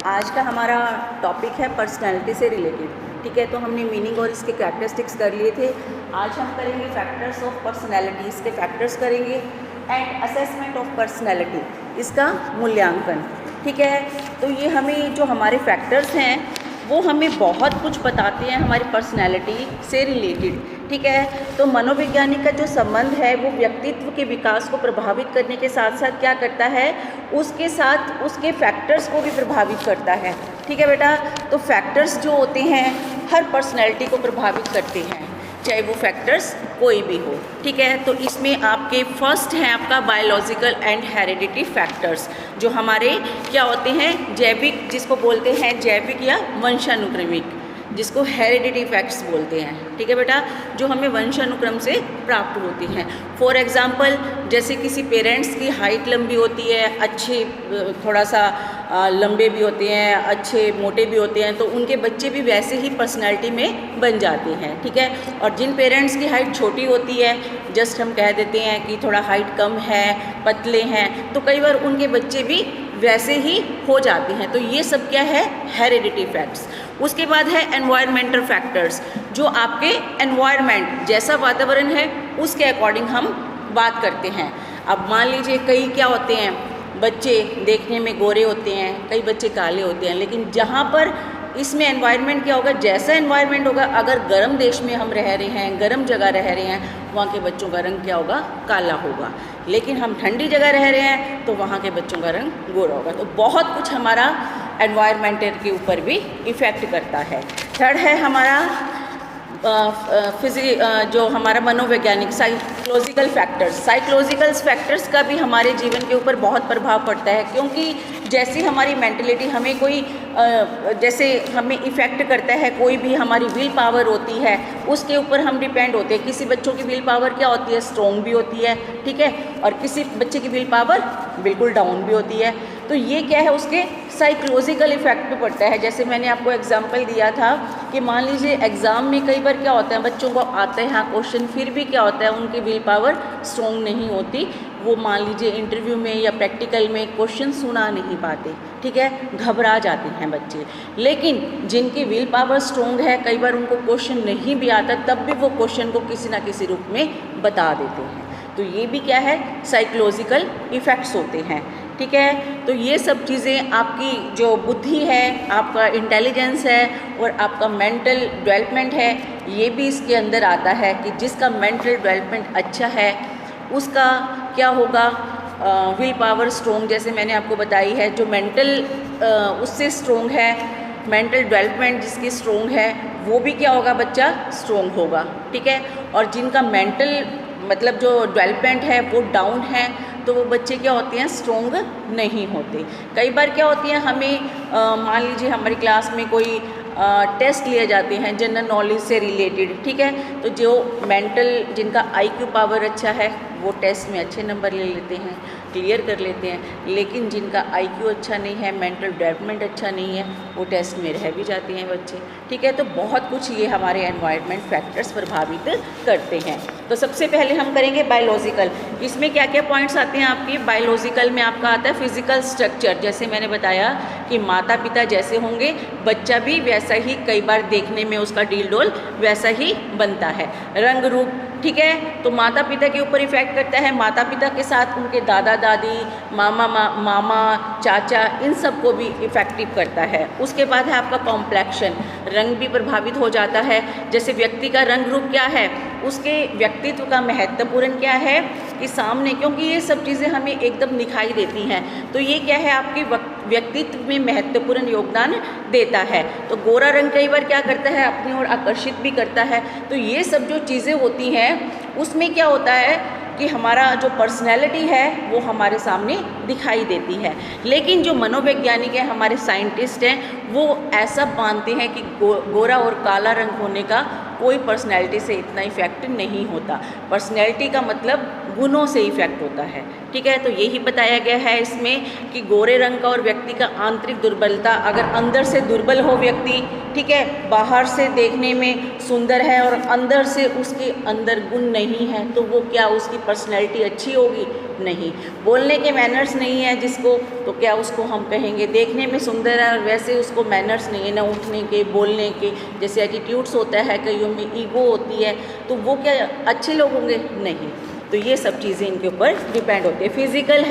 आज का हमारा टॉपिक है पर्सनैलिटी से रिलेटेड। ठीक है, तो हमने मीनिंग और इसके कैरेक्टरिस्टिक्स कर लिए थे। आज हम करेंगे फैक्टर्स ऑफ पर्सनैलिटी, इसके फैक्टर्स करेंगे एंड असेसमेंट ऑफ पर्सनैलिटी, इसका मूल्यांकन। ठीक है, तो ये हमें जो हमारे फैक्टर्स हैं वो हमें बहुत कुछ बताते हैं हमारी पर्सनैलिटी से रिलेटेड। ठीक है, तो मनोवैज्ञानिक का जो संबंध है वो व्यक्तित्व के विकास को प्रभावित करने के साथ साथ क्या करता है, उसके साथ उसके फैक्टर्स को भी प्रभावित करता है। ठीक है बेटा, तो फैक्टर्स जो होते हैं हर पर्सनैलिटी को प्रभावित करते हैं, चाहे वो फैक्टर्स कोई भी हो। ठीक है, तो इसमें आपके फर्स्ट हैं आपका बायोलॉजिकल एंड हेरिडिटी फैक्टर्स, जो हमारे क्या होते हैं, जैविक, जिसको बोलते हैं जैविक या वंशानुक्रमिक, जिसको हेरिडिटी फैक्ट्स बोलते हैं। ठीक है बेटा, जो हमें वंशानुक्रम से प्राप्त होती हैं। फॉर एग्जांपल, जैसे किसी पेरेंट्स की हाइट लंबी होती है, अच्छे थोड़ा सा लंबे भी होते हैं, अच्छे मोटे भी होते हैं, तो उनके बच्चे भी वैसे ही पर्सनैलिटी में बन जाते हैं। ठीक है, और जिन पेरेंट्स की हाइट छोटी होती है, जस्ट हम कह देते हैं कि थोड़ा हाइट कम है, पतले हैं, तो कई बार उनके बच्चे भी वैसे ही हो जाते हैं। तो ये सब क्या है, हेरिडिटी फैक्ट्स। उसके बाद है एनवायरमेंटल फैक्टर्स, जो आपके एनवायरनमेंट, जैसा वातावरण है उसके अकॉर्डिंग हम बात करते हैं। अब मान लीजिए कई क्या होते हैं, बच्चे देखने में गोरे होते हैं, कई बच्चे काले होते हैं, लेकिन जहाँ पर इसमें एनवायरनमेंट क्या होगा, जैसा एनवायरनमेंट होगा, अगर गर्म देश में हम रह रहे हैं, गर्म जगह रह रहे हैं, वहाँ के बच्चों का रंग क्या होगा, काला होगा। लेकिन हम ठंडी जगह रह रहे हैं तो वहाँ के बच्चों का रंग गोरा होगा। तो बहुत कुछ हमारा एनवायरनमेंटल के ऊपर भी इफ़ेक्ट करता है। थर्ड है हमारा जो हमारा मनोवैज्ञानिक साइकोलॉजिकल फैक्टर्स। साइकोलॉजिकल फैक्टर्स का भी हमारे जीवन के ऊपर बहुत प्रभाव पड़ता है, क्योंकि जैसी हमारी मेंटलिटी, हमें कोई जैसे हमें इफ़ेक्ट करता है, कोई भी हमारी विल पावर होती है उसके ऊपर हम डिपेंड होते हैं। किसी बच्चों की विल पावर क्या होती है, स्ट्रॉन्ग भी होती है, ठीक है, और किसी बच्चे की विल पावर बिल्कुल डाउन भी होती है। तो ये क्या है, उसके साइकोलॉजिकल इफेक्ट भी पड़ता है। जैसे मैंने आपको एग्जांपल दिया था कि मान लीजिए एग्ज़ाम में कई बार क्या होता है, बच्चों को आते हैं क्वेश्चन, फिर भी क्या होता है, उनकी विल पावर स्ट्रॉन्ग नहीं होती, वो मान लीजिए इंटरव्यू में या प्रैक्टिकल में क्वेश्चन सुना नहीं पाते। ठीक है, घबरा जाते हैं बच्चे। लेकिन जिनकी विल पावर स्ट्रॉन्ग है, कई बार उनको क्वेश्चन नहीं भी आता, तब भी वो क्वेश्चन को किसी ना किसी रूप में बता देते हैं। तो ये भी क्या है, साइकोलॉजिकल इफ़ेक्ट्स होते हैं। ठीक है, तो ये सब चीज़ें आपकी जो बुद्धि है, आपका इंटेलिजेंस है और आपका मेंटल डेवलपमेंट है, ये भी इसके अंदर आता है कि जिसका मेंटल डेवलपमेंट अच्छा है उसका क्या होगा, विल पावर स्ट्रॉन्ग, जैसे मैंने आपको बताई है, जो मेंटल उससे स्ट्रॉन्ग है, मेंटल डेवलपमेंट जिसकी स्ट्रॉन्ग है, वो भी क्या होगा, बच्चा स्ट्रॉन्ग होगा। ठीक है, और जिनका मेंटल मतलब जो डेवलपमेंट है वो डाउन है, तो वो बच्चे क्या होते हैं, स्ट्रॉन्ग नहीं होते। कई बार क्या होती है, हमें मान लीजिए हमारी क्लास में कोई टेस्ट लिए जाते हैं जनरल नॉलेज से रिलेटेड। ठीक है, तो जो मेंटल, जिनका आईक्यू पावर अच्छा है वो टेस्ट में अच्छे नंबर ले लेते हैं, क्लियर कर लेते हैं, लेकिन जिनका आईक्यू अच्छा नहीं है, मेंटल डेवलपमेंट अच्छा नहीं है, वो टेस्ट में रह भी जाते हैं बच्चे। ठीक है, तो बहुत कुछ ये हमारे एनवायरनमेंट फैक्टर्स प्रभावित करते हैं। तो सबसे पहले हम करेंगे बायोलॉजिकल। इसमें क्या क्या पॉइंट्स आते हैं आपके बायोलॉजिकल में, आपका आता है फिजिकल स्ट्रक्चर। जैसे मैंने बताया कि माता पिता जैसे होंगे बच्चा भी वैसा ही, कई बार देखने में उसका डील डोल वैसा ही बनता है। रंग रूप, ठीक है, तो माता पिता के ऊपर इफेक्ट करता है, माता पिता के साथ उनके दादा दादी, मामा चाचा, इन सब को भी इफेक्टिव करता है। उसके बाद है आपका कॉम्प्लेक्शन, रंग भी प्रभावित हो जाता है। जैसे व्यक्ति का रंग रूप क्या है, उसके व्यक्तित्व का महत्वपूर्ण क्या है कि सामने, क्योंकि ये सब चीज़ें हमें एकदम दिखाई देती हैं, तो ये क्या है, आपके व्यक्तित्व में महत्वपूर्ण योगदान देता है। तो गोरा रंग कई बार क्या करता है, अपनी ओर आकर्षित भी करता है। तो ये सब जो चीज़ें होती हैं उसमें क्या होता है कि हमारा जो पर्सनैलिटी है वो हमारे सामने दिखाई देती है। लेकिन जो मनोवैज्ञानिक है, हमारे साइंटिस्ट हैं, वो ऐसा मानते हैं कि गोरा और काला रंग होने का कोई पर्सनैलिटी से इतना इफेक्ट नहीं होता। पर्सनैलिटी का मतलब गुणों से इफेक्ट होता है। ठीक है, तो यही बताया गया है इसमें कि गोरे रंग का और व्यक्ति का आंतरिक दुर्बलता, अगर अंदर से दुर्बल हो व्यक्ति, ठीक है, बाहर से देखने में सुंदर है और अंदर से उसके अंदर गुण नहीं है, तो वो क्या, उसकी पर्सनैलिटी अच्छी होगी? नहीं। बोलने के मैनर्स नहीं है जिसको, तो क्या उसको हम कहेंगे। देखने में सुंदर है और वैसे उसको मैनर्स नहीं है, ना उठने के, बोलने के, जैसे एटीट्यूड्स होता है, कईयों में ईगो होती है, तो वो क्या अच्छे लोग होंगे? नहीं। तो ये सब चीज़ें इनके ऊपर डिपेंड होती है। फिज़िकल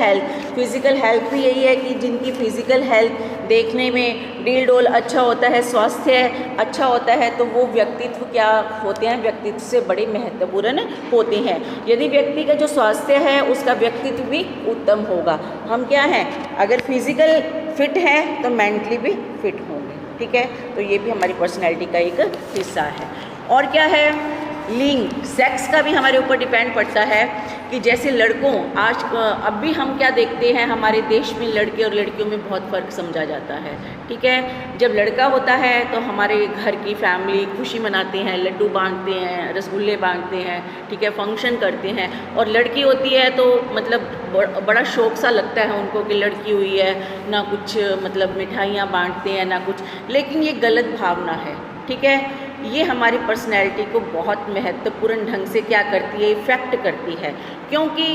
हेल्थ भी यही है कि जिनकी फ़िज़िकल हेल्थ देखने में डील डोल अच्छा होता है, स्वास्थ्य अच्छा होता है, तो वो व्यक्तित्व क्या होते हैं, व्यक्तित्व से बड़े महत्वपूर्ण होते हैं। यदि व्यक्ति का जो स्वास्थ्य है उसका व्यक्तित्व भी उत्तम होगा। हम क्या हैं, अगर फिज़िकल फिट हैं तो मेंटली भी फिट होंगे, ठीक है। तो ये भी हमारी पर्सनैलिटी का एक हिस्सा है। और क्या है, लिंग, सेक्स का भी हमारे ऊपर डिपेंड पड़ता है कि जैसे लड़कों अब भी हम क्या देखते हैं, हमारे देश में लड़के और लड़कियों में बहुत फ़र्क समझा जाता है, ठीक है। जब लड़का होता है तो हमारे घर की फैमिली खुशी मनाते हैं, लड्डू बांटते हैं, रसगुल्ले बांटते हैं, ठीक है, फंक्शन करते हैं। और लड़की होती है तो मतलब बड़ा शौक सा लगता है उनको कि लड़की हुई है, ना कुछ मतलब मिठाइयाँ बांटते हैं ना कुछ, लेकिन ये गलत भावना है, ठीक है। ये हमारी पर्सनैलिटी को बहुत महत्वपूर्ण ढंग से क्या करती है, इफ़ेक्ट करती है। क्योंकि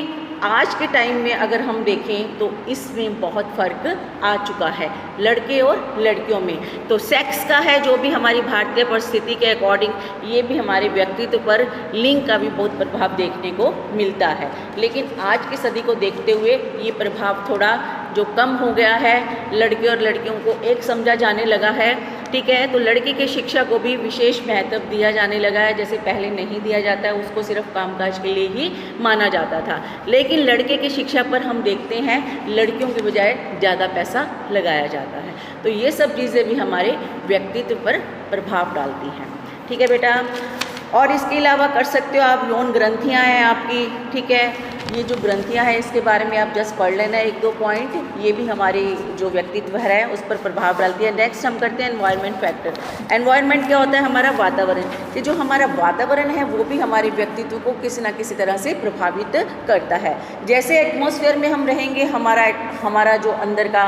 आज के टाइम में अगर हम देखें तो इसमें बहुत फ़र्क आ चुका है लड़के और लड़कियों में। तो सेक्स का है जो भी हमारी भारतीय परिस्थिति के अकॉर्डिंग, ये भी हमारे व्यक्तित्व पर लिंग का भी बहुत प्रभाव देखने को मिलता है। लेकिन आज की सदी को देखते हुए ये प्रभाव थोड़ा जो कम हो गया है, लड़के और लड़कियों को एक समझा जाने लगा है, ठीक है। तो लड़की की शिक्षा को भी विशेष महत्व दिया जाने लगा है, जैसे पहले नहीं दिया जाता है, उसको सिर्फ कामकाज के लिए ही माना जाता था। लेकिन लड़के की शिक्षा पर हम देखते हैं लड़कियों के बजाय ज़्यादा पैसा लगाया जाता है। तो ये सब चीज़ें भी हमारे व्यक्तित्व पर प्रभाव डालती हैं, ठीक है बेटा। और इसके अलावा कर सकते हो आप, यौन ग्रंथियाँ हैं आपकी, ठीक है। ये जो ग्रंथियाँ हैं इसके बारे में आप जस्ट पढ़ लेना एक दो पॉइंट, ये भी हमारी जो व्यक्तित्व है उस पर प्रभाव डालती है। नेक्स्ट हम करते हैं एनवायरनमेंट फैक्टर। एनवायरनमेंट क्या होता है, हमारा वातावरण। कि जो हमारा वातावरण है वो भी हमारे व्यक्तित्व को किसी ना किसी तरह से प्रभावित करता है। जैसे एटमॉस्फेयर में हम रहेंगे, हमारा जो अंदर का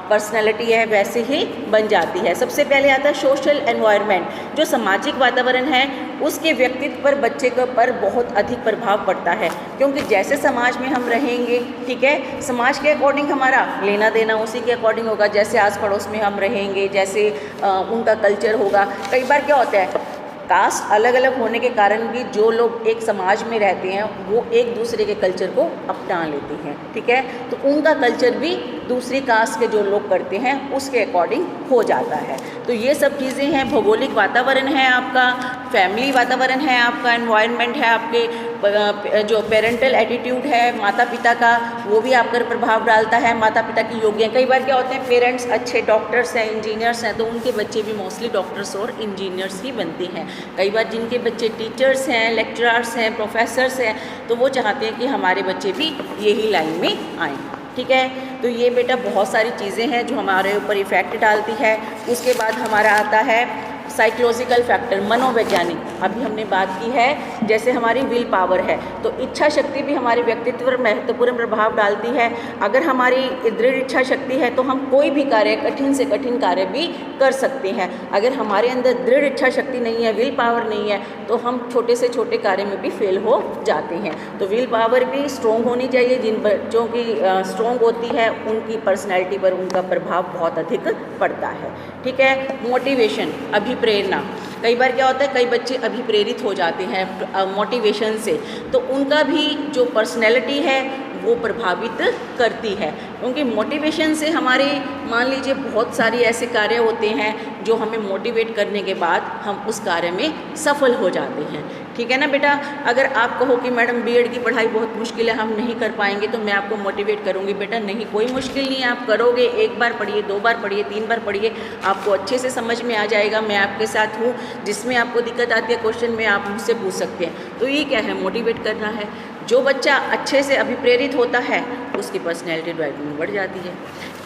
पर्सनैलिटी है वैसे ही बन जाती है। सबसे पहले आता है सोशल एनवायरनमेंट, जो सामाजिक वातावरण है उसके व्यक्तित्व पर बच्चे के पर बहुत अधिक प्रभाव पड़ता है। क्योंकि जैसे समाज में हम रहेंगे, ठीक है, समाज के अकॉर्डिंग हमारा लेना देना उसी के अकॉर्डिंग होगा। जैसे आस पड़ोस में हम रहेंगे, जैसे उनका कल्चर होगा। कई बार क्या होता है, कास्ट अलग अलग होने के कारण भी जो लोग एक समाज में रहते हैं वो एक दूसरे के कल्चर को अपना लेते हैं, ठीक है। तो उनका कल्चर भी दूसरी कास्ट के जो लोग करते हैं उसके अकॉर्डिंग हो जाता है। तो ये सब चीज़ें हैं। भौगोलिक वातावरण है आपका, फैमिली वातावरण है आपका, एनवायरनमेंट है आपके, जो पेरेंटल एटीट्यूड है माता पिता का, वो भी आप पर प्रभाव डालता है। माता पिता की योग्यता, कई बार क्या होते हैं पेरेंट्स अच्छे डॉक्टर्स हैं, इंजीनियर्स हैं, तो उनके बच्चे भी मोस्टली डॉक्टर्स और इंजीनियर्स ही बनते हैं। कई बार जिनके बच्चे टीचर्स हैं, लेक्चरर्स हैं, प्रोफेसर्स हैं, तो वो चाहते हैं कि हमारे बच्चे भी यही लाइन में आएँ, ठीक है। तो ये बेटा बहुत सारी चीज़ें हैं जो हमारे ऊपर इफ़ेक्ट डालती है। उसके बाद हमारा आता है साइकोलॉजिकल फैक्टर, मनोवैज्ञानिक। अभी हमने बात की है, जैसे हमारी विल पावर है तो इच्छा शक्ति भी हमारे व्यक्तित्व पर महत्वपूर्ण प्रभाव डालती है। अगर हमारी दृढ़ इच्छा शक्ति है तो हम कोई भी कार्य, कठिन से कठिन कार्य भी कर सकते हैं। अगर हमारे अंदर दृढ़ इच्छा शक्ति नहीं है, विल पावर नहीं है, तो हम छोटे से छोटे कार्य में भी फेल हो जाते हैं। तो विल पावर भी स्ट्रॉन्ग होनी चाहिए। जिन बच्चों की स्ट्रॉन्ग होती है उनकी पर्सनैलिटी पर उनका प्रभाव बहुत अधिक पड़ता है, ठीक है। मोटिवेशन, अभिप्रेरणा, कई बार क्या होता है कई बच्चे अभिप्रेरित हो जाते हैं मोटिवेशन से, तो उनका भी जो पर्सनैलिटी है वो प्रभावित करती है। क्योंकि मोटिवेशन से हमारे मान लीजिए बहुत सारे ऐसे कार्य होते हैं जो हमें मोटिवेट करने के बाद हम उस कार्य में सफल हो जाते हैं, ठीक है ना बेटा। अगर आप कहो कि मैडम बीएड की पढ़ाई बहुत मुश्किल है, हम नहीं कर पाएंगे, तो मैं आपको मोटिवेट करूंगी, बेटा नहीं, कोई मुश्किल नहीं है, आप करोगे। एक बार पढ़िए, 2 बार पढ़िए, 3 बार पढ़िए, आपको अच्छे से समझ में आ जाएगा। मैं आपके साथ हूँ। जिसमें आपको दिक्कत आती है क्वेश्चन में आप मुझसे पूछ सकते हैं। तो ये क्या है, मोटिवेट करना है। जो बच्चा अच्छे से अभिप्रेरित होता है उसकी पर्सनैलिटी डेवलपमेंट बढ़ जाती है।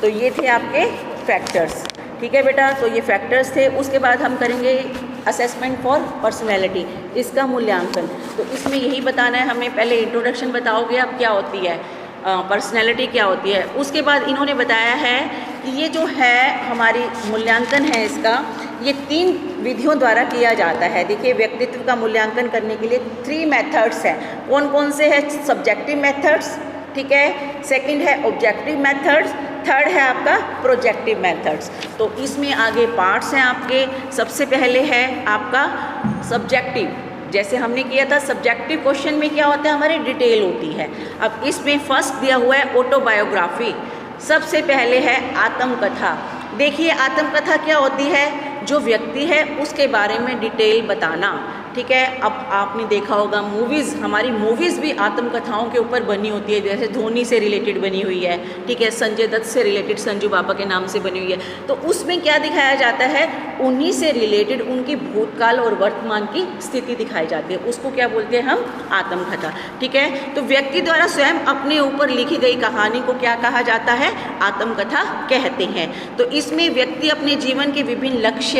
तो ये थे आपके फैक्टर्स, ठीक है बेटा। तो ये फैक्टर्स थे। उसके बाद हम करेंगे असेसमेंट फॉर पर्सनैलिटी, इसका मूल्यांकन। तो इसमें यही बताना है हमें, पहले इंट्रोडक्शन बताओगे आप क्या होती है पर्सनैलिटी, क्या होती है। उसके बाद इन्होंने बताया है कि ये जो है हमारी मूल्यांकन है इसका, ये 3 विधियों द्वारा किया जाता है। देखिए व्यक्तित्व का मूल्यांकन करने के लिए 3 मेथड्स हैं। कौन कौन से हैं? सब्जेक्टिव मेथड्स, ठीक है। सेकंड है ऑब्जेक्टिव मेथड्स, थर्ड है आपका प्रोजेक्टिव मेथड्स। तो इसमें आगे पार्ट्स हैं आपके। सबसे पहले है आपका सब्जेक्टिव, जैसे हमने किया था सब्जेक्टिव क्वेश्चन में क्या होता है, हमारी डिटेल होती है। अब इसमें फर्स्ट दिया हुआ है ऑटोबायोग्राफी। सबसे पहले है आत्मकथा। देखिए आत्मकथा क्या होती है, जो व्यक्ति है उसके बारे में डिटेल बताना, ठीक है। अब आपने देखा होगा मूवीज़, हमारी मूवीज़ भी आत्मकथाओं के ऊपर बनी होती है, जैसे धोनी से रिलेटेड बनी हुई है, ठीक है, संजय दत्त से रिलेटेड संजू बाबा के नाम से बनी हुई है। तो उसमें क्या दिखाया जाता है, उन्हीं से रिलेटेड उनकी भूतकाल और वर्तमान की स्थिति दिखाई जाती है, उसको क्या बोलते हैं हम, आत्मकथा, ठीक है। तो व्यक्ति द्वारा स्वयं अपने ऊपर लिखी गई कहानी को क्या कहा जाता है, आत्मकथा कहते हैं। तो इसमें व्यक्ति अपने जीवन के विभिन्न लक्ष्य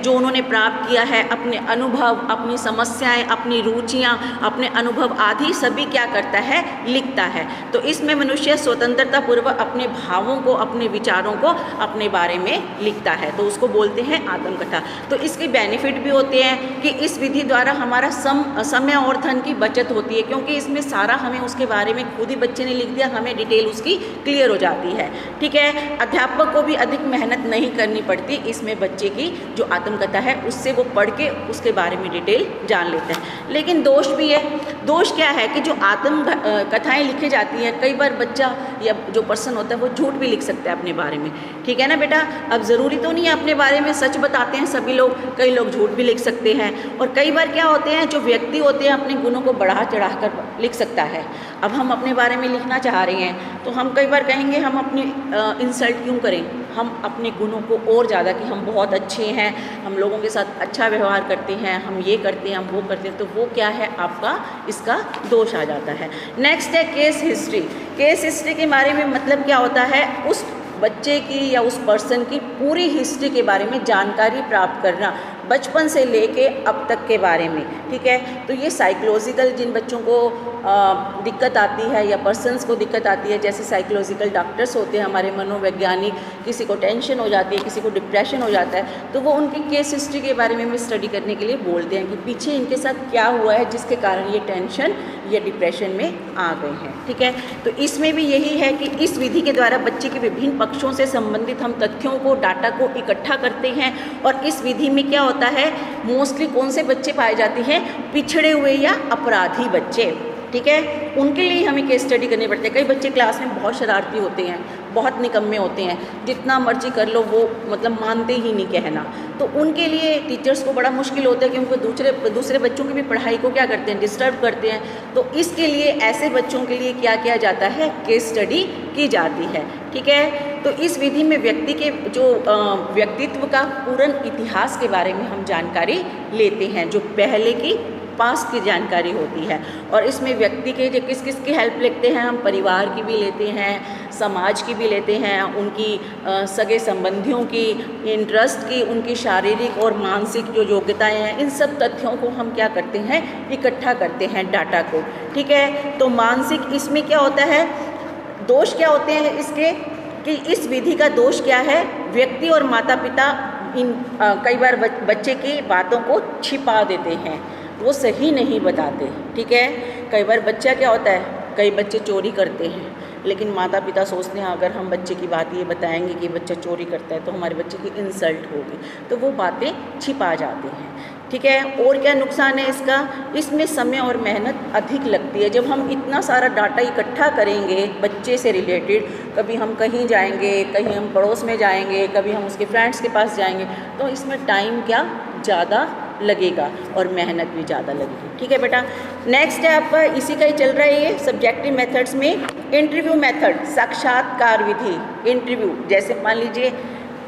जो उन्होंने प्राप्त किया है, अपने अनुभव, अपनी समस्याएं, अपनी रुचियां, अपने अनुभव आदि सभी क्या करता है, लिखता है। तो इसमें मनुष्य स्वतंत्रता पूर्वक अपने भावों को, अपने विचारों को अपने बारे में लिखता है, तो उसको बोलते हैं आत्मकथा। तो इसके बेनिफिट भी होते हैं कि इस विधि द्वारा हमारा समय और धन की बचत होती है, क्योंकि इसमें सारा हमें उसके बारे में खुद ही बच्चे ने लिख दिया, हमें डिटेल उसकी क्लियर हो जाती है, ठीक है। अध्यापक को भी अधिक मेहनत नहीं करनी पड़ती, इसमें बच्चे की जो आत्मकथा है उससे वो पढ़ के उसके बारे में डिटेल जान लेते हैं। लेकिन दोष भी है। दोष क्या है कि जो आत्म कथाएँ लिखी जाती हैं, कई बार बच्चा या जो पर्सन होता है वो झूठ भी लिख सकता है अपने बारे में, ठीक है ना बेटा। अब ज़रूरी तो नहीं है अपने बारे में सच बताते हैं सभी लोग, कई लोग झूठ भी लिख सकते हैं। और कई बार क्या होते हैं, जो व्यक्ति होते हैं अपने गुणों को बढ़ा चढ़ा कर लिख सकता है। अब हम अपने बारे में लिखना चाह रहे हैं तो हम कई बार कहेंगे हम अपनी इंसल्ट क्यों करें, हम अपने गुणों को और ज़्यादा कि हम बहुत अच्छे हैं, हम लोगों के साथ अच्छा व्यवहार करते हैं, हम ये करते हैं, हम वो करते हैं, तो वो क्या है, आपका इसका दोष आ जाता है। नेक्स्ट है केस हिस्ट्री। केस हिस्ट्री के बारे में मतलब क्या होता है, उस बच्चे की या उस पर्सन की पूरी हिस्ट्री के बारे में जानकारी प्राप्त करना, बचपन से लेके अब तक के बारे में, ठीक है। तो ये साइकोलॉजिकल जिन बच्चों को दिक्कत आती है या पर्सन्स को दिक्कत आती है, जैसे साइकोलॉजिकल डॉक्टर्स होते हैं हमारे मनोवैज्ञानिक, किसी को टेंशन हो जाती है, किसी को डिप्रेशन हो जाता है, तो वो उनकी केस हिस्ट्री के बारे में स्टडी करने के लिए बोलते हैं कि पीछे इनके साथ क्या हुआ है जिसके कारण ये टेंशन या डिप्रेशन में आ गए हैं, ठीक है। तो इसमें भी यही है कि इस विधि के द्वारा बच्चे के विभिन्न पक्षों से संबंधित हम तथ्यों को, डाटा को इकट्ठा करते हैं। और इस विधि में क्या होता है, मोस्टली कौन से बच्चे पाए जाते हैं, पिछड़े हुए या अपराधी बच्चे, ठीक है, उनके लिए हमें केस स्टडी करनी पड़ती है। कई बच्चे क्लास में बहुत शरारती होते हैं, बहुत निकम्मे होते हैं, जितना मर्जी कर लो वो मतलब मानते ही नहीं कहना, तो उनके लिए टीचर्स को बड़ा मुश्किल होता है कि उनको दूसरे बच्चों की भी पढ़ाई को क्या करते हैं, डिस्टर्ब करते हैं। तो इसके लिए ऐसे बच्चों के लिए क्या किया जाता है, केस स्टडी की जाती है, ठीक है। तो इस विधि में व्यक्ति के जो व्यक्तित्व का पूर्ण इतिहास के बारे में हम जानकारी लेते हैं, जो पहले की पास्ट की जानकारी होती है। और इसमें व्यक्ति के जो किस किस की हेल्प लेते हैं, हम परिवार की भी लेते हैं, समाज की भी लेते हैं, उनकी सगे संबंधियों की, इंटरेस्ट की, उनकी शारीरिक और मानसिक जो योग्यताएं हैं, इन सब तथ्यों को हम क्या करते हैं, इकट्ठा करते हैं डाटा को, ठीक है। तो मानसिक, इसमें क्या होता है, दोष क्या होते हैं इसके, कि इस विधि का दोष क्या है, व्यक्ति और माता पिता कई बार बच्चे की बातों को छिपा देते हैं, वो सही नहीं बताते, ठीक है। कई बार बच्चा क्या होता है, कई बच्चे चोरी करते हैं, लेकिन माता पिता सोचते हैं अगर हम बच्चे की बात ये बताएंगे कि बच्चा चोरी करता है तो हमारे बच्चे की इंसल्ट होगी, तो वो बातें छिपा जाती हैं, ठीक है। और क्या नुकसान है इसका, इसमें समय और मेहनत अधिक लगती है। जब हम इतना सारा डाटा इकट्ठा करेंगे बच्चे से रिलेटेड, कभी हम कहीं जाएंगे, कहीं हम पड़ोस में जाएंगे, कभी हम उसके फ्रेंड्स के पास जाएंगे, तो इसमें टाइम क्या ज़्यादा लगेगा और मेहनत भी ज़्यादा लगेगी, ठीक है बेटा। नेक्स्ट है आपका इसी का ही चल रहा है ये सब्जेक्टिव मेथड्स में इंटरव्यू मेथड, साक्षात्कार विधि। इंटरव्यू, जैसे मान लीजिए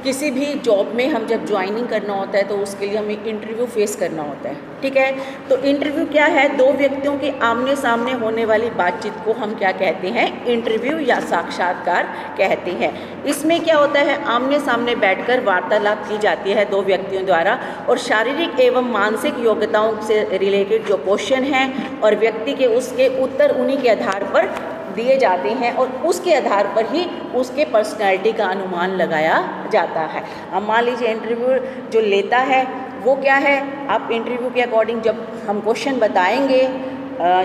किसी भी जॉब में हम जब ज्वाइनिंग करना होता है तो उसके लिए हमें इंटरव्यू फेस करना होता है, ठीक है। तो इंटरव्यू क्या है, दो व्यक्तियों के आमने सामने होने वाली बातचीत को हम क्या कहते हैं, इंटरव्यू या साक्षात्कार कहते हैं। इसमें क्या होता है, आमने सामने बैठकर वार्तालाप की जाती है दो व्यक्तियों द्वारा, और शारीरिक एवं मानसिक योग्यताओं से रिलेटेड जो क्वेश्चन हैं और व्यक्ति के उसके उत्तर उन्हीं के आधार पर दिए जाते हैं और उसके आधार पर ही उसके पर्सनैलिटी का अनुमान लगाया जाता है। अब मान लीजिए इंटरव्यू जो लेता है वो क्या है, आप इंटरव्यू के अकॉर्डिंग जब हम क्वेश्चन बताएंगे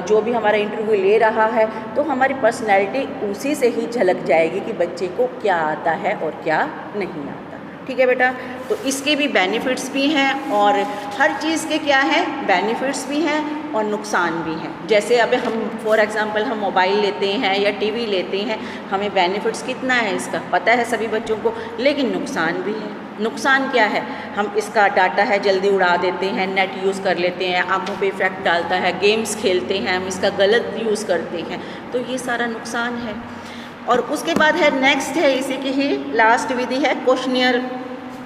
जो भी हमारा इंटरव्यू ले रहा है, तो हमारी पर्सनैलिटी उसी से ही झलक जाएगी कि बच्चे को क्या आता है और क्या नहीं आता। ठीक है बेटा, तो इसके भी बेनिफिट्स भी हैं और हर चीज़ के क्या है, बेनिफिट्स भी हैं और नुकसान भी हैं। जैसे अब हम फॉर एग्ज़ाम्पल हम मोबाइल लेते हैं या टीवी लेते हैं, हमें बेनिफिट्स कितना है इसका पता है सभी बच्चों को, लेकिन नुकसान भी है। नुकसान क्या है, हम इसका डाटा है जल्दी उड़ा देते हैं, नेट यूज़ कर लेते हैं, आंखों पे इफ़ेक्ट डालता है, गेम्स खेलते हैं, हम इसका गलत यूज़ करते हैं, तो ये सारा नुकसान है। और उसके बाद है नेक्स्ट है इसी की ही लास्ट विधि है क्वेश्चनियर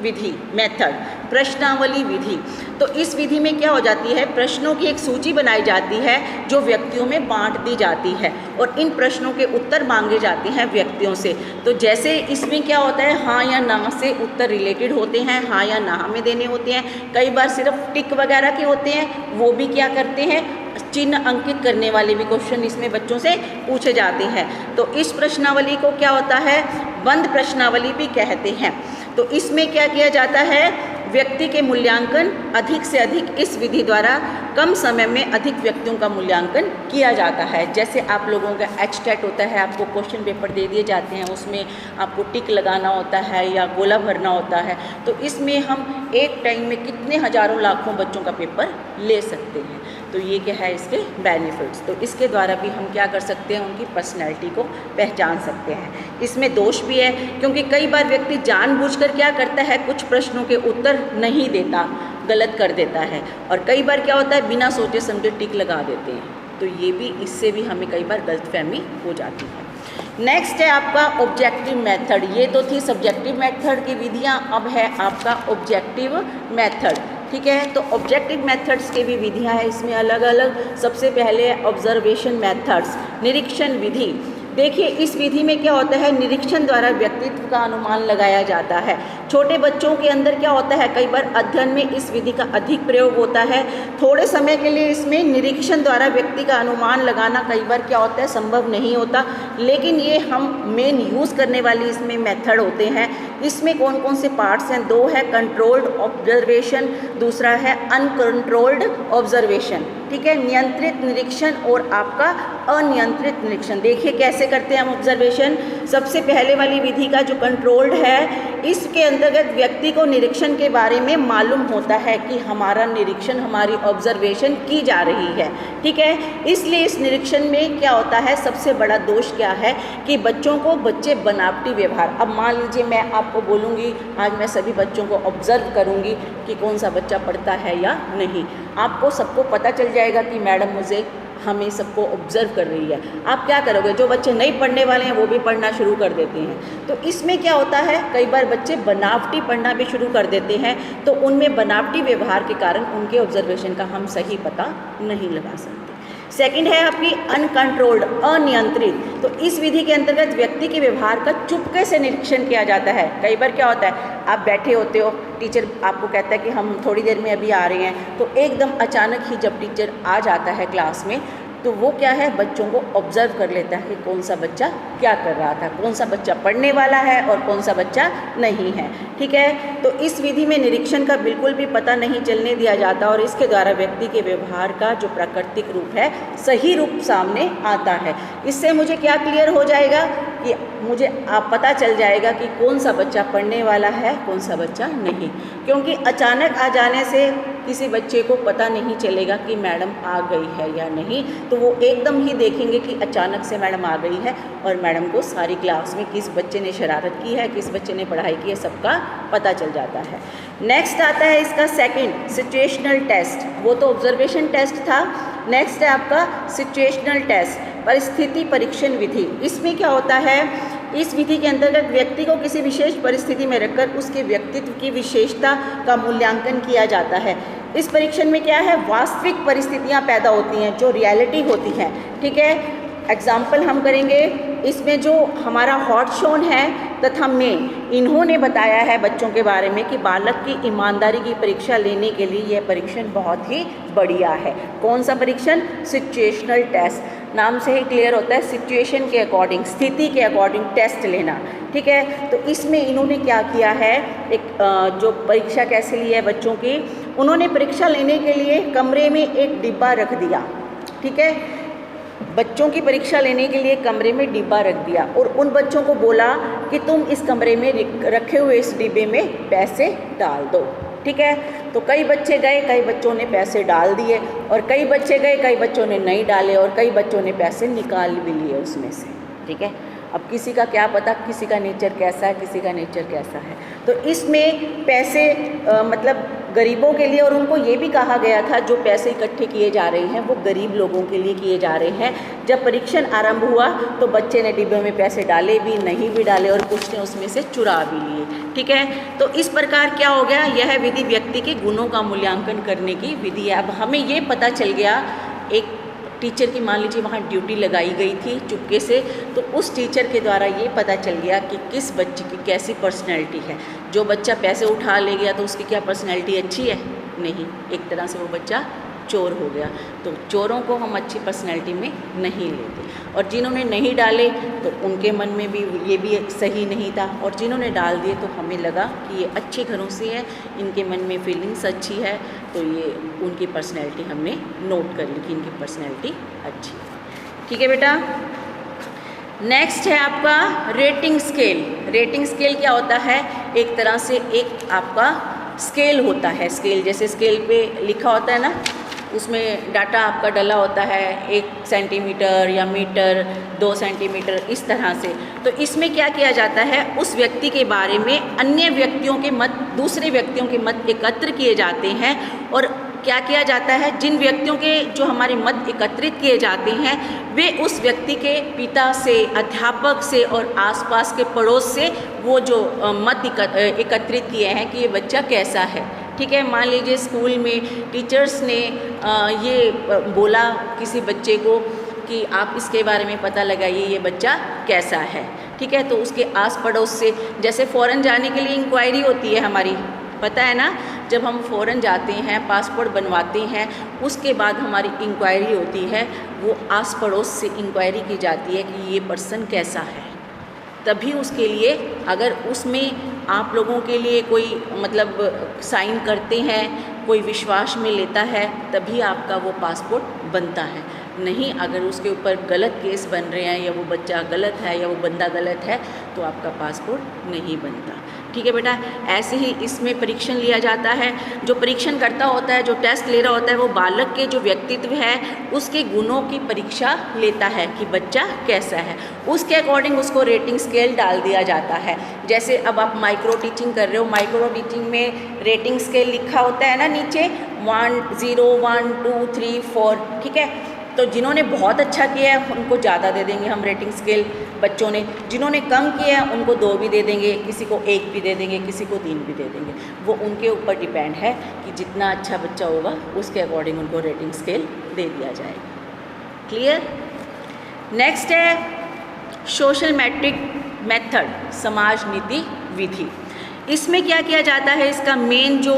विधि, मेथड, प्रश्नावली विधि। तो इस विधि में क्या हो जाती है, प्रश्नों की एक सूची बनाई जाती है जो व्यक्तियों में बांट दी जाती है और इन प्रश्नों के उत्तर मांगे जाते हैं व्यक्तियों से। तो जैसे इसमें क्या होता है, हाँ या ना से उत्तर रिलेटेड होते हैं, हाँ या ना में देने होते हैं। कई बार सिर्फ टिक वगैरह के होते हैं, वो भी क्या करते हैं, चिन्ह अंकित करने वाले भी क्वेश्चन इसमें बच्चों से पूछे जाते हैं। तो इस प्रश्नावली को क्या होता है, बंद प्रश्नावली भी कहते हैं। तो इसमें क्या किया जाता है, व्यक्ति के मूल्यांकन अधिक से अधिक इस विधि द्वारा कम समय में अधिक व्यक्तियों का मूल्यांकन किया जाता है। जैसे आप लोगों का HTET होता है, आपको क्वेश्चन पेपर दे दिए जाते हैं, उसमें आपको टिक लगाना होता है या गोला भरना होता है। तो इसमें हम एक टाइम में कितने हज़ारों लाखों बच्चों का पेपर ले सकते हैं। तो ये क्या है इसके बेनिफिट्स। तो इसके द्वारा भी हम क्या कर सकते हैं, उनकी पर्सनैलिटी को पहचान सकते हैं। इसमें दोष भी है क्योंकि कई बार व्यक्ति जानबूझकर क्या करता है, कुछ प्रश्नों के उत्तर नहीं देता, गलत कर देता है, और कई बार क्या होता है बिना सोचे समझे टिक लगा देते हैं। तो ये भी, इससे भी हमें कई बार गलतफहमी हो जाती है। नेक्स्ट है आपका ऑब्जेक्टिव मेथड। ये तो थी सब्जेक्टिव मेथड की विधियाँ, अब है आपका ऑब्जेक्टिव मेथड। ठीक है, तो ऑब्जेक्टिव मेथड्स की भी विधियाँ हैं इसमें अलग अलग। सबसे पहले ऑब्जर्वेशन मेथड्स, निरीक्षण विधि। देखिए इस विधि में क्या होता है, निरीक्षण द्वारा व्यक्तित्व का अनुमान लगाया जाता है। छोटे बच्चों के अंदर क्या होता है, कई बार अध्ययन में इस विधि का अधिक प्रयोग होता है। थोड़े समय के लिए इसमें निरीक्षण द्वारा व्यक्ति का अनुमान लगाना कई बार क्या होता है, संभव नहीं होता, लेकिन ये हम मेन यूज़ करने वाली इसमें मेथड होते हैं। इसमें कौन कौन से पार्ट्स हैं, दो है कंट्रोल्ड ऑब्जर्वेशन, दूसरा है अनकंट्रोल्ड ऑब्जर्वेशन। ठीक है, नियंत्रित निरीक्षण और आपका अनियंत्रित निरीक्षण। देखिए कैसे करते हैं हम ऑब्जर्वेशन। सबसे पहले वाली विधि का जो कंट्रोल्ड है, इसके अंतर्गत व्यक्ति को निरीक्षण के बारे में मालूम होता है कि हमारा निरीक्षण, हमारी ऑब्जर्वेशन की जा रही है। ठीक है, इसलिए इस निरीक्षण में क्या होता है, सबसे बड़ा दोष क्या है कि बच्चे बनावटी व्यवहार। अब मान लीजिए मैं आपको बोलूँगी, आज मैं सभी बच्चों को ऑब्जर्व करूँगी कि कौन सा बच्चा पढ़ता है या नहीं। आपको सबको पता चल जाएगा कि मैडम हमें सबको ऑब्जर्व कर रही है। आप क्या करोगे, जो बच्चे नहीं पढ़ने वाले हैं वो भी पढ़ना शुरू कर देते हैं। तो इसमें क्या होता है, कई बार बच्चे बनावटी पढ़ना भी शुरू कर देते हैं, तो उनमें बनावटी व्यवहार के कारण उनके ऑब्जर्वेशन का हम सही पता नहीं लगा सकते। सेकंड है आपकी अनकंट्रोल्ड, अनियंत्रित। तो इस विधि के अंतर्गत व्यक्ति के व्यवहार का चुपके से निरीक्षण किया जाता है। कई बार क्या होता है, आप बैठे होते हो, टीचर आपको कहता है कि हम थोड़ी देर में अभी आ रहे हैं, तो एकदम अचानक ही जब टीचर आ जाता है क्लास में, तो वो क्या है, बच्चों को ऑब्जर्व कर लेता है कि कौन सा बच्चा क्या कर रहा था, कौन सा बच्चा पढ़ने वाला है और कौन सा बच्चा नहीं है। ठीक है, तो इस विधि में निरीक्षण का बिल्कुल भी पता नहीं चलने दिया जाता और इसके द्वारा व्यक्ति के व्यवहार का जो प्राकृतिक रूप है, सही रूप सामने आता है। इससे मुझे क्या क्लियर हो जाएगा कि मुझे पता चल जाएगा कि कौन सा बच्चा पढ़ने वाला है, कौन सा बच्चा नहीं। क्योंकि अचानक आ जाने से किसी बच्चे को पता नहीं चलेगा कि मैडम आ गई है या नहीं, तो वो एकदम ही देखेंगे कि अचानक से मैडम आ गई है, और मैडम को सारी क्लास में किस बच्चे ने शरारत की है, किस बच्चे ने पढ़ाई की है, सबका पता चल जाता है। नेक्स्ट आता है इसका सेकंड, सिचुएशनल टेस्ट। वो तो ऑब्जर्वेशन टेस्ट था। नेक्स्ट है आपका सिचुएशनल टेस्ट, परिस्थिति परीक्षण विधि। इसमें क्या होता है, इस विधि के अंतर्गत व्यक्ति को किसी विशेष परिस्थिति में रखकर उसके व्यक्तित्व की विशेषता का मूल्यांकन किया जाता है। इस परीक्षण में क्या है, वास्तविक परिस्थितियां पैदा होती हैं जो रियलिटी होती हैं। ठीक है, एग्जाम्पल हम करेंगे। इसमें जो हमारा हॉट शॉन है तथा में, इन्होंने बताया है बच्चों के बारे में कि बालक की ईमानदारी की परीक्षा लेने के लिए यह परीक्षण बहुत ही बढ़िया है। कौन सा परीक्षण, सिचुएशनल टेस्ट। नाम से ही क्लियर होता है, सिचुएशन के अकॉर्डिंग, स्थिति के अकॉर्डिंग टेस्ट लेना। ठीक है, तो इसमें इन्होंने क्या किया है, एक जो परीक्षा कैसे ली है बच्चों की, उन्होंने परीक्षा लेने के लिए कमरे में एक डिब्बा रख दिया। ठीक है। बच्चों की परीक्षा लेने के लिए कमरे में डिब्बा रख दिया और उन बच्चों को बोला कि तुम इस कमरे में रखे हुए इस डिब्बे में पैसे डाल दो, ठीक है। तो कई बच्चे गए, कई बच्चों ने पैसे डाल दिए और कई बच्चे गए, कई बच्चों ने नहीं डाले और कई बच्चों ने पैसे निकाल भी लिए उसमें से, ठीक है। अब किसी का क्या पता किसी का नेचर कैसा है, किसी का नेचर कैसा है। तो इसमें पैसे मतलब गरीबों के लिए, और उनको ये भी कहा गया था जो पैसे इकट्ठे किए जा रहे हैं वो गरीब लोगों के लिए किए जा रहे हैं। जब परीक्षण आरंभ हुआ तो बच्चे ने डिब्बे में पैसे डाले भी, नहीं भी डाले और कुछ ने उसमें से चुरा भी लिए, ठीक है। तो इस प्रकार क्या हो गया, यह विधि व्यक्ति के गुणों का मूल्यांकन करने की विधि है। अब हमें ये पता चल गया, एक टीचर की मान लीजिए वहाँ ड्यूटी लगाई गई थी चुपके से, तो उस टीचर के द्वारा ये पता चल गया कि किस बच्चे की कैसी पर्सनैलिटी है। जो बच्चा पैसे उठा ले गया तो उसकी क्या पर्सनैलिटी अच्छी है? नहीं, एक तरह से वो बच्चा चोर हो गया। तो चोरों को हम अच्छी पर्सनैलिटी में नहीं लेते, और जिन्होंने नहीं डाले तो उनके मन में भी ये भी सही नहीं था, और जिन्होंने डाल दिए तो हमें लगा कि ये अच्छे घरों से है, इनके मन में फीलिंग्स अच्छी है, तो ये उनकी पर्सनैलिटी हमने नोट कर ली कि इनकी पर्सनैलिटी अच्छी है, ठीक है बेटा। नेक्स्ट है आपका रेटिंग स्केल। रेटिंग स्केल क्या होता है? एक तरह से एक आपका स्केल होता है। स्केल जैसे स्केल पे लिखा होता है ना, उसमें डाटा आपका डला होता है 1 सेंटीमीटर या मीटर, 2 सेंटीमीटर, इस तरह से। तो इसमें क्या किया जाता है, उस व्यक्ति के बारे में अन्य व्यक्तियों के मत, दूसरे व्यक्तियों के मत एकत्र किए जाते हैं, और क्या किया जाता है, जिन व्यक्तियों के जो हमारे मत एकत्रित किए जाते हैं वे उस व्यक्ति के पिता से, अध्यापक से और आसपास के पड़ोस से वो जो मत एकत्रित किए हैं कि ये बच्चा कैसा है, ठीक है। मान लीजिए स्कूल में टीचर्स ने ये बोला किसी बच्चे को कि आप इसके बारे में पता लगाइए ये बच्चा कैसा है, ठीक है। तो उसके आस पड़ोस से, जैसे फ़ॉरेन जाने के लिए इंक्वायरी होती है हमारी, पता है ना, जब हम फ़ॉरेन जाते हैं पासपोर्ट बनवाते हैं उसके बाद हमारी इंक्वायरी होती है, वो आस पड़ोस से इंक्वायरी की जाती है कि ये पर्सन कैसा है। तभी उसके लिए, अगर उसमें आप लोगों के लिए कोई मतलब साइन करते हैं, कोई विश्वास में लेता है, तभी आपका वो पासपोर्ट बनता है। नहीं, अगर उसके ऊपर गलत केस बन रहे हैं या वो बच्चा गलत है या वो बंदा गलत है तो आपका पासपोर्ट नहीं बनता, ठीक है बेटा। ऐसे ही इसमें परीक्षण लिया जाता है। जो परीक्षण करता होता है, जो टेस्ट ले रहा होता है, वो बालक के जो व्यक्तित्व है उसके गुणों की परीक्षा लेता है कि बच्चा कैसा है। उसके अकॉर्डिंग उसको रेटिंग स्केल डाल दिया जाता है। जैसे अब आप माइक्रो टीचिंग कर रहे हो, माइक्रो टीचिंग में रेटिंग स्केल लिखा होता है ना नीचे, 1 0 1 2 3 4, ठीक है। तो जिन्होंने बहुत अच्छा किया है उनको ज़्यादा दे देंगे हम रेटिंग स्केल बच्चों ने, जिन्होंने कम किया है उनको 2 भी दे देंगे, किसी को 1 भी दे देंगे, किसी को 3 भी दे देंगे। वो उनके ऊपर डिपेंड है कि जितना अच्छा बच्चा होगा उसके अकॉर्डिंग उनको रेटिंग स्केल दे दिया जाएगा। क्लियर? नेक्स्ट है सोशल मैट्रिक मेथड, समाज नीति विधि। इसमें क्या किया जाता है, इसका मेन जो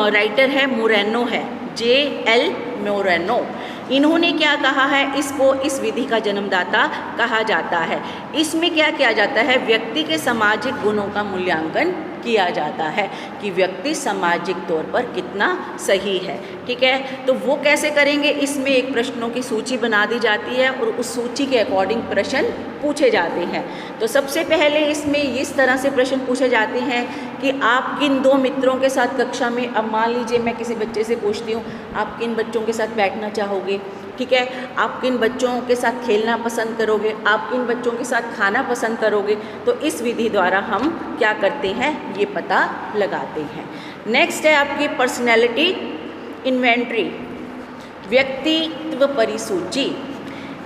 राइटर है मोरेनो है, JL मोरेनो। इन्होंने क्या कहा है, इसको इस विधि का जन्मदाता कहा जाता है। इसमें क्या किया जाता है, व्यक्ति के सामाजिक गुणों का मूल्यांकन किया जाता है कि व्यक्ति सामाजिक तौर पर कितना सही है, ठीक है। तो वो कैसे करेंगे, इसमें एक प्रश्नों की सूची बना दी जाती है और उस सूची के अकॉर्डिंग प्रश्न पूछे जाते हैं। तो सबसे पहले इसमें इस तरह से प्रश्न पूछे जाते हैं कि आप किन 2 मित्रों के साथ कक्षा में, अब मान लीजिए मैं किसी बच्चे से पूछती हूँ आप किन बच्चों के साथ बैठना चाहोगे, ठीक है, आप किन बच्चों के साथ खेलना पसंद करोगे, आप किन बच्चों के साथ खाना पसंद करोगे। तो इस विधि द्वारा हम क्या करते हैं, ये पता लगाते हैं। नेक्स्ट है आपकी पर्सनैलिटी इन्वेंट्री, व्यक्तित्व परिसूची।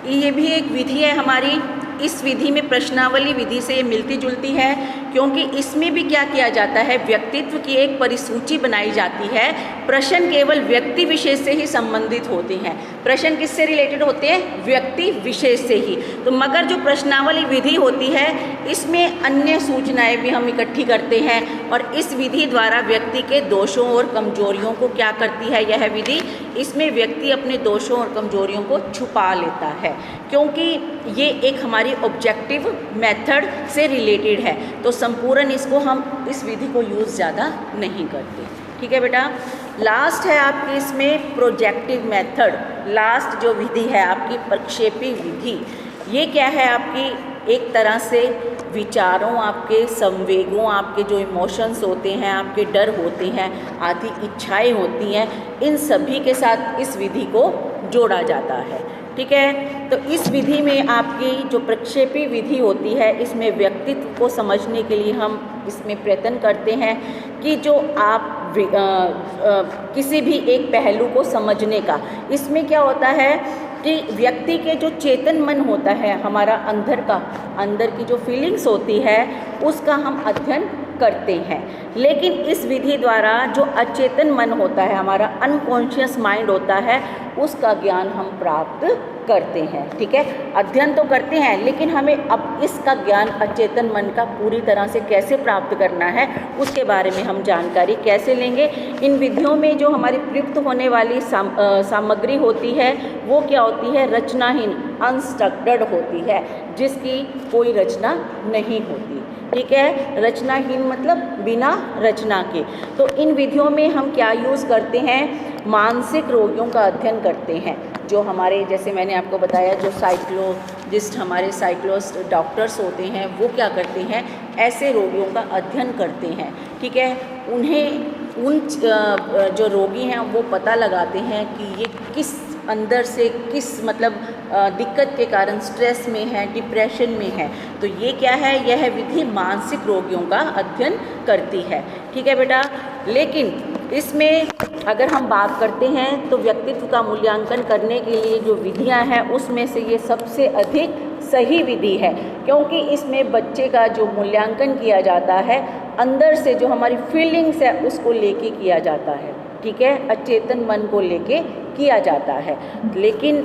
ये भी एक विधि है हमारी। इस विधि में प्रश्नावली विधि से ये मिलती जुलती है, क्योंकि इसमें भी क्या किया जाता है, व्यक्तित्व की एक परिसूची बनाई जाती है। प्रश्न केवल व्यक्ति विशेष से ही संबंधित होते हैं। प्रश्न किससे रिलेटेड होते हैं, व्यक्ति विशेष से ही। तो मगर जो प्रश्नावली विधि होती है इसमें अन्य सूचनाएं भी हम इकट्ठी करते हैं, और इस विधि द्वारा व्यक्ति के दोषों और कमजोरियों को क्या करती है यह विधि, इसमें व्यक्ति अपने दोषों और कमजोरियों को छुपा लेता है, क्योंकि ये एक हमारी ऑब्जेक्टिव मेथड से रिलेटेड है। तो संपूर्ण इसको हम इस विधि को यूज़ ज़्यादा नहीं करते, ठीक है बेटा। लास्ट है आपकी इसमें प्रोजेक्टिव मेथड। लास्ट जो विधि है आपकी प्रक्षेपी विधि, ये क्या है आपकी, एक तरह से विचारों, आपके संवेगों, आपके जो इमोशंस होते हैं, आपके डर होते हैं, आदि इच्छाएं होती हैं, इन सभी के साथ इस विधि को जोड़ा जाता है। ठीक है, तो इस विधि में आपकी जो प्रक्षेपी विधि होती है, इसमें व्यक्तित्व को समझने के लिए हम इसमें प्रयत्न करते हैं कि जो आप किसी भी एक पहलू को समझने का, इसमें क्या होता है कि व्यक्ति के जो चेतन मन होता है, हमारा अंदर की जो फीलिंग्स होती है, उसका हम अध्ययन करते हैं। लेकिन इस विधि द्वारा जो अचेतन मन होता है, हमारा अनकॉन्शियस माइंड होता है, उसका ज्ञान हम प्राप्त करते हैं। ठीक है, अध्ययन तो करते हैं, लेकिन हमें अब इसका ज्ञान अचेतन मन का पूरी तरह से कैसे प्राप्त करना है, उसके बारे में हम जानकारी कैसे लेंगे। इन विधियों में जो हमारी प्रयुक्त होने वाली सामग्री होती है, वो क्या होती है, रचनाहीन, अनस्ट्रक्चर्ड होती है, जिसकी कोई रचना नहीं होती। ठीक है, रचनाहीन मतलब बिना रचना के। तो इन विधियों में हम क्या यूज़ करते हैं, मानसिक रोगियों का अध्ययन करते हैं। जो हमारे, जैसे मैंने आपको बताया, जो साइकोलॉजिस्ट, हमारे साइकोलॉजिस्ट डॉक्टर्स होते हैं, वो क्या करते हैं, ऐसे रोगियों का अध्ययन करते हैं। ठीक है, उन जो रोगी हैं वो पता लगाते हैं कि ये किस अंदर से किस मतलब दिक्कत के कारण स्ट्रेस में है, डिप्रेशन में है। तो ये क्या है, यह विधि मानसिक रोगियों का अध्ययन करती है। ठीक है बेटा, लेकिन इसमें अगर हम बात करते हैं तो व्यक्तित्व का मूल्यांकन करने के लिए जो विधियां हैं, उसमें से ये सबसे अधिक सही विधि है, क्योंकि इसमें बच्चे का जो मूल्यांकन किया जाता है, अंदर से जो हमारी फीलिंग्स है उसको लेके किया जाता है। ठीक है, अचेतन मन को लेके किया जाता है। लेकिन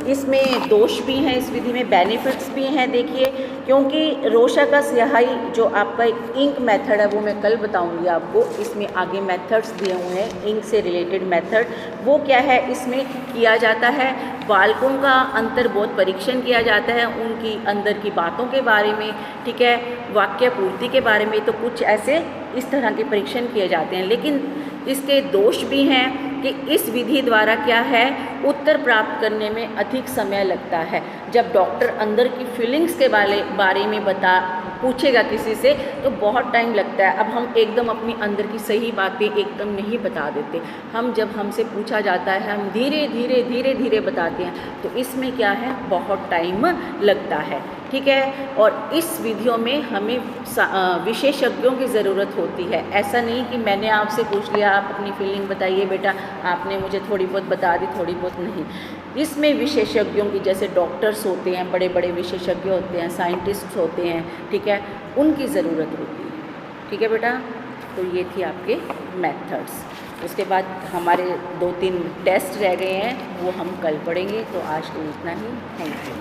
इसमें दोष भी हैं, इस विधि में बेनिफिट्स भी हैं। देखिए, क्योंकि रोशा का स्याही जो आपका एक इंक मेथड है, वो मैं कल बताऊंगी आपको। इसमें आगे मेथड्स दिए हुए हैं, इंक से रिलेटेड मेथड। वो क्या है, इसमें किया जाता है, बालकों का अंतर्बोध परीक्षण किया जाता है, उनकी अंदर की बातों के बारे में। ठीक है, वाक्य पूर्ति के बारे में, तो कुछ ऐसे इस तरह के परीक्षण किए जाते हैं। लेकिन इसके दोष भी हैं कि इस विधि द्वारा क्या है, उत्तर प्राप्त करने में अधिक समय लगता है। जब डॉक्टर अंदर की फीलिंग्स के बारे में पूछेगा किसी से, तो बहुत टाइम लगता है। अब हम एकदम अपनी अंदर की सही बातें एकदम नहीं बता देते। जब हमसे पूछा जाता है, हम धीरे धीरे बताते हैं। तो इसमें क्या है, बहुत टाइम लगता है। ठीक है, और इस विधियों में हमें विशेषज्ञों की ज़रूरत होती है। ऐसा नहीं कि मैंने आपसे पूछ लिया, आप अपनी फीलिंग बताइए बेटा, आपने मुझे थोड़ी बहुत बता दी, थोड़ी बहुत नहीं। इसमें विशेषज्ञों की, जैसे डॉक्टर्स होते हैं, बड़े बड़े विशेषज्ञ होते हैं, साइंटिस्ट होते हैं, ठीक है, उनकी ज़रूरत होती है। ठीक है बेटा, तो ये थी आपके मेथड्स। उसके बाद हमारे 2-3 टेस्ट रह गए हैं, वो हम कल पढ़ेंगे। तो आज के लिए इतना ही, थैंक यू।